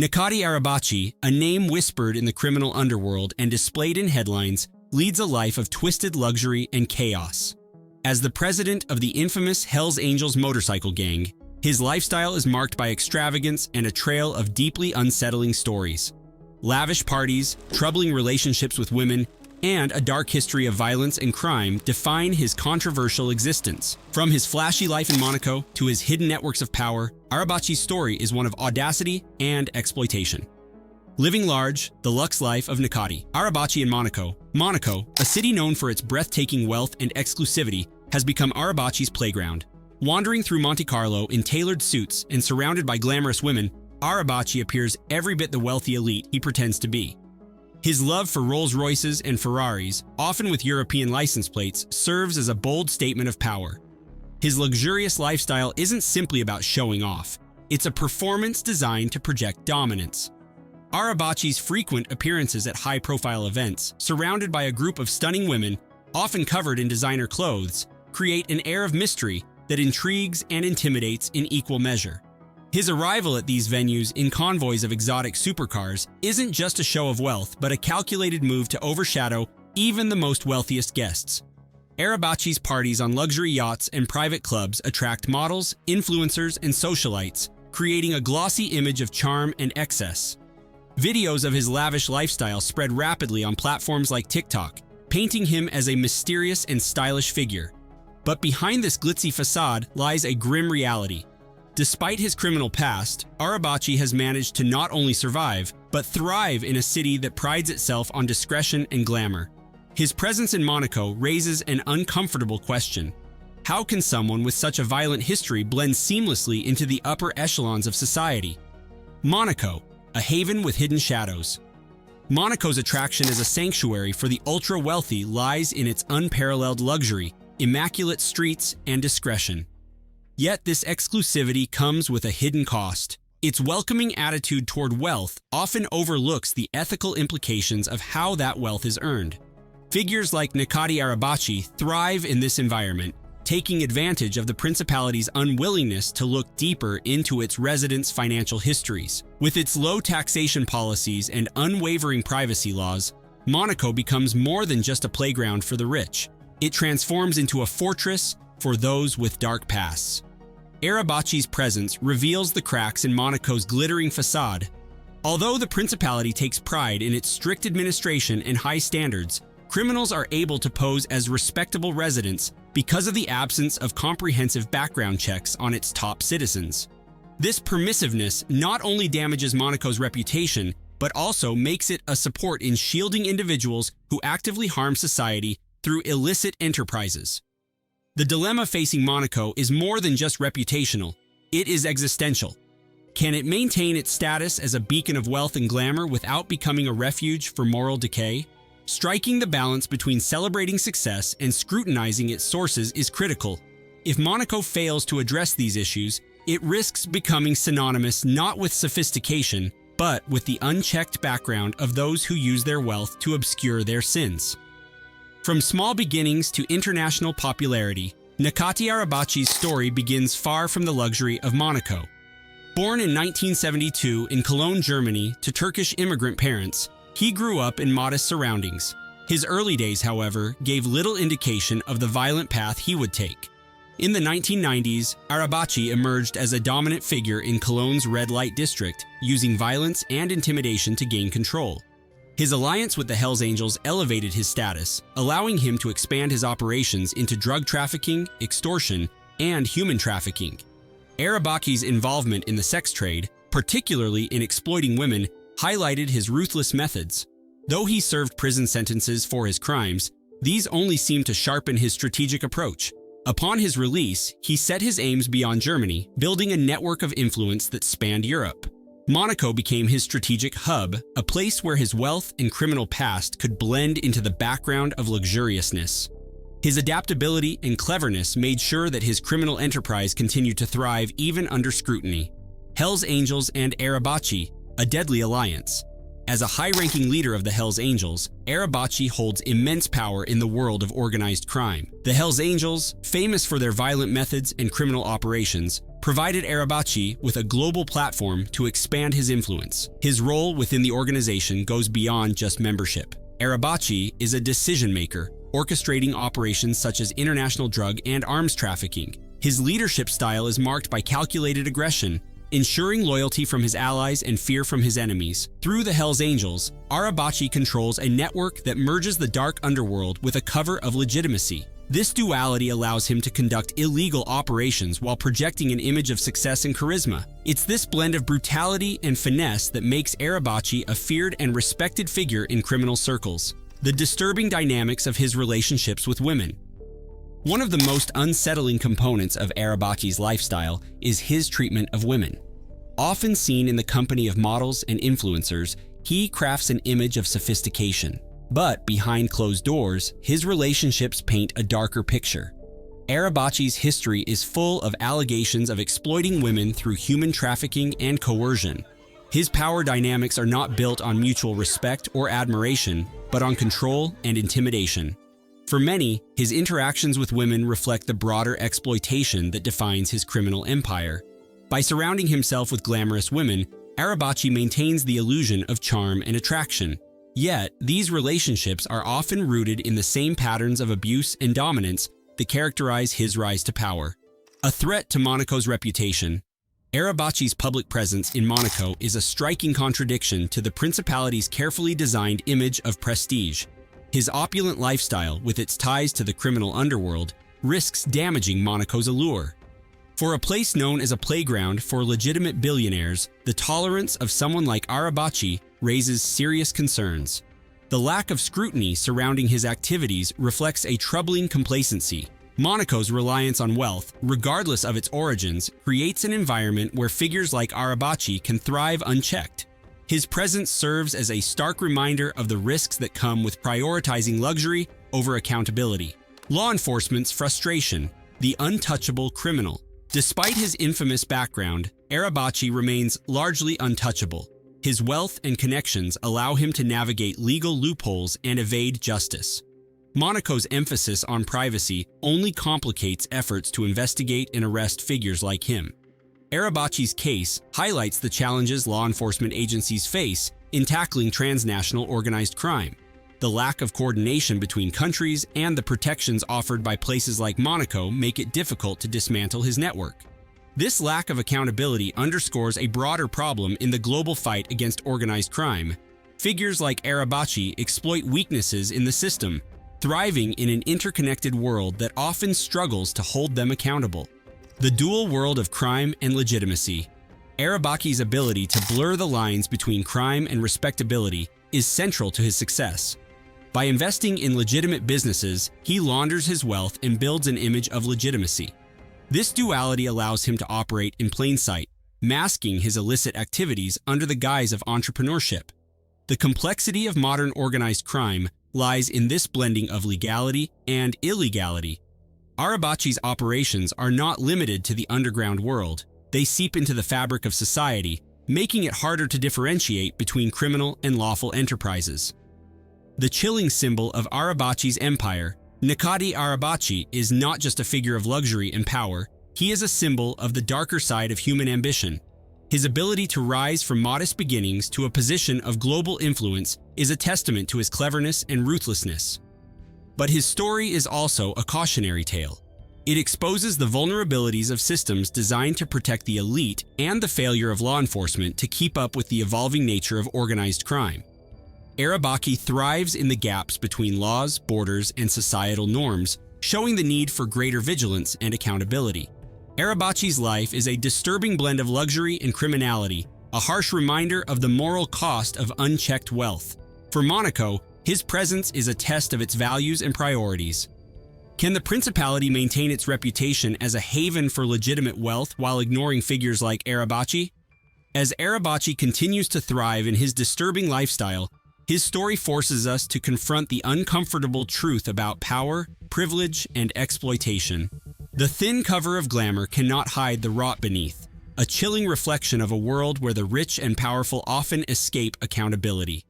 Necati Arabaci, a name whispered in the criminal underworld and displayed in headlines, leads a life of twisted luxury and chaos. As the president of the infamous Hells Angels motorcycle gang, his lifestyle is marked by extravagance and a trail of deeply unsettling stories. Lavish parties, troubling relationships with women, and a dark history of violence and crime define his controversial existence. From his flashy life in Monaco to his hidden networks of power, Arabaci's story is one of audacity and exploitation. Living large, the luxe life of Necati Arabaci in Monaco. Monaco, a city known for its breathtaking wealth and exclusivity, has become Arabaci's playground. Wandering through Monte Carlo in tailored suits and surrounded by glamorous women, Arabaci appears every bit the wealthy elite he pretends to be. His love for Rolls-Royces and Ferraris, often with European license plates, serves as a bold statement of power. His luxurious lifestyle isn't simply about showing off. It's a performance designed to project dominance. Arabaci's frequent appearances at high-profile events, surrounded by a group of stunning women, often covered in designer clothes, create an air of mystery that intrigues and intimidates in equal measure. His arrival at these venues in convoys of exotic supercars isn't just a show of wealth, but a calculated move to overshadow even the most wealthiest guests. Arabaci's parties on luxury yachts and private clubs attract models, influencers, and socialites, creating a glossy image of charm and excess. Videos of his lavish lifestyle spread rapidly on platforms like TikTok, painting him as a mysterious and stylish figure. But behind this glitzy facade lies a grim reality. Despite his criminal past, Arabaci has managed to not only survive, but thrive in a city that prides itself on discretion and glamour. His presence in Monaco raises an uncomfortable question. How can someone with such a violent history blend seamlessly into the upper echelons of society? Monaco, a haven with hidden shadows. Monaco's attraction as a sanctuary for the ultra-wealthy lies in its unparalleled luxury, immaculate streets, and discretion. Yet this exclusivity comes with a hidden cost. Its welcoming attitude toward wealth often overlooks the ethical implications of how that wealth is earned. Figures like Necati Arabaci thrive in this environment, taking advantage of the principality's unwillingness to look deeper into its residents' financial histories. With its low taxation policies and unwavering privacy laws, Monaco becomes more than just a playground for the rich. It transforms into a fortress for those with dark pasts. Arabaci's presence reveals the cracks in Monaco's glittering facade. Although the principality takes pride in its strict administration and high standards, criminals are able to pose as respectable residents because of the absence of comprehensive background checks on its top citizens. This permissiveness not only damages Monaco's reputation, but also makes it a support in shielding individuals who actively harm society through illicit enterprises. The dilemma facing Monaco is more than just reputational, it is existential. Can it maintain its status as a beacon of wealth and glamour without becoming a refuge for moral decay? Striking the balance between celebrating success and scrutinizing its sources is critical. If Monaco fails to address these issues, it risks becoming synonymous not with sophistication, but with the unchecked background of those who use their wealth to obscure their sins. From small beginnings to international popularity, Necati Arabaci's story begins far from the luxury of Monaco. Born in 1972 in Cologne, Germany, to Turkish immigrant parents, he grew up in modest surroundings. His early days, however, gave little indication of the violent path he would take. In the 1990s, Arabaci emerged as a dominant figure in Cologne's red light district, using violence and intimidation to gain control. His alliance with the Hells Angels elevated his status, allowing him to expand his operations into drug trafficking, extortion, and human trafficking. Arabaci's involvement in the sex trade, particularly in exploiting women, highlighted his ruthless methods. Though he served prison sentences for his crimes, these only seemed to sharpen his strategic approach. Upon his release, he set his aims beyond Germany, building a network of influence that spanned Europe. Monaco became his strategic hub, a place where his wealth and criminal past could blend into the background of luxuriousness. His adaptability and cleverness made sure that his criminal enterprise continued to thrive even under scrutiny. Hells Angels and Arabaci, a deadly alliance. As a high-ranking leader of the Hells Angels, Arabaci holds immense power in the world of organized crime. The Hells Angels, famous for their violent methods and criminal operations, provided Arabaci with a global platform to expand his influence. His role within the organization goes beyond just membership. Arabaci is a decision-maker, orchestrating operations such as international drug and arms trafficking. His leadership style is marked by calculated aggression, ensuring loyalty from his allies and fear from his enemies. Through the Hells Angels, Arabaci controls a network that merges the dark underworld with a cover of legitimacy. This duality allows him to conduct illegal operations while projecting an image of success and charisma. It's this blend of brutality and finesse that makes Arabaci a feared and respected figure in criminal circles. The disturbing dynamics of his relationships with women. One of the most unsettling components of Arabaci's lifestyle is his treatment of women. Often seen in the company of models and influencers, he crafts an image of sophistication. But behind closed doors, his relationships paint a darker picture. Arabaci's history is full of allegations of exploiting women through human trafficking and coercion. His power dynamics are not built on mutual respect or admiration, but on control and intimidation. For many, his interactions with women reflect the broader exploitation that defines his criminal empire. By surrounding himself with glamorous women, Arabaci maintains the illusion of charm and attraction. Yet, these relationships are often rooted in the same patterns of abuse and dominance that characterize his rise to power. A threat to Monaco's reputation, Arabaci's public presence in Monaco is a striking contradiction to the principality's carefully designed image of prestige. His opulent lifestyle, with its ties to the criminal underworld, risks damaging Monaco's allure. For a place known as a playground for legitimate billionaires, the tolerance of someone like Arabaci raises serious concerns. The lack of scrutiny surrounding his activities reflects a troubling complacency. Monaco's reliance on wealth, regardless of its origins, creates an environment where figures like Arabaci can thrive unchecked. His presence serves as a stark reminder of the risks that come with prioritizing luxury over accountability. Law enforcement's frustration, the untouchable criminal. Despite his infamous background, Arabaci remains largely untouchable. His wealth and connections allow him to navigate legal loopholes and evade justice. Monaco's emphasis on privacy only complicates efforts to investigate and arrest figures like him. Arabaci's case highlights the challenges law enforcement agencies face in tackling transnational organized crime. The lack of coordination between countries and the protections offered by places like Monaco make it difficult to dismantle his network. This lack of accountability underscores a broader problem in the global fight against organized crime. Figures like Arabaci exploit weaknesses in the system, thriving in an interconnected world that often struggles to hold them accountable. The dual world of crime and legitimacy. Arabaci's ability to blur the lines between crime and respectability is central to his success. By investing in legitimate businesses, he launders his wealth and builds an image of legitimacy. This duality allows him to operate in plain sight, masking his illicit activities under the guise of entrepreneurship. The complexity of modern organized crime lies in this blending of legality and illegality. Arabaci's operations are not limited to the underground world. They seep into the fabric of society, making it harder to differentiate between criminal and lawful enterprises. The chilling symbol of Arabaci's empire, Necati Arabaci, is not just a figure of luxury and power, he is a symbol of the darker side of human ambition. His ability to rise from modest beginnings to a position of global influence is a testament to his cleverness and ruthlessness. But his story is also a cautionary tale. It exposes the vulnerabilities of systems designed to protect the elite and the failure of law enforcement to keep up with the evolving nature of organized crime. Arabaci thrives in the gaps between laws, borders, and societal norms, showing the need for greater vigilance and accountability. Arabaci's life is a disturbing blend of luxury and criminality, a harsh reminder of the moral cost of unchecked wealth. For Monaco, his presence is a test of its values and priorities. Can the principality maintain its reputation as a haven for legitimate wealth while ignoring figures like Arabaci? As Arabaci continues to thrive in his disturbing lifestyle, his story forces us to confront the uncomfortable truth about power, privilege, and exploitation. The thin cover of glamour cannot hide the rot beneath, a chilling reflection of a world where the rich and powerful often escape accountability.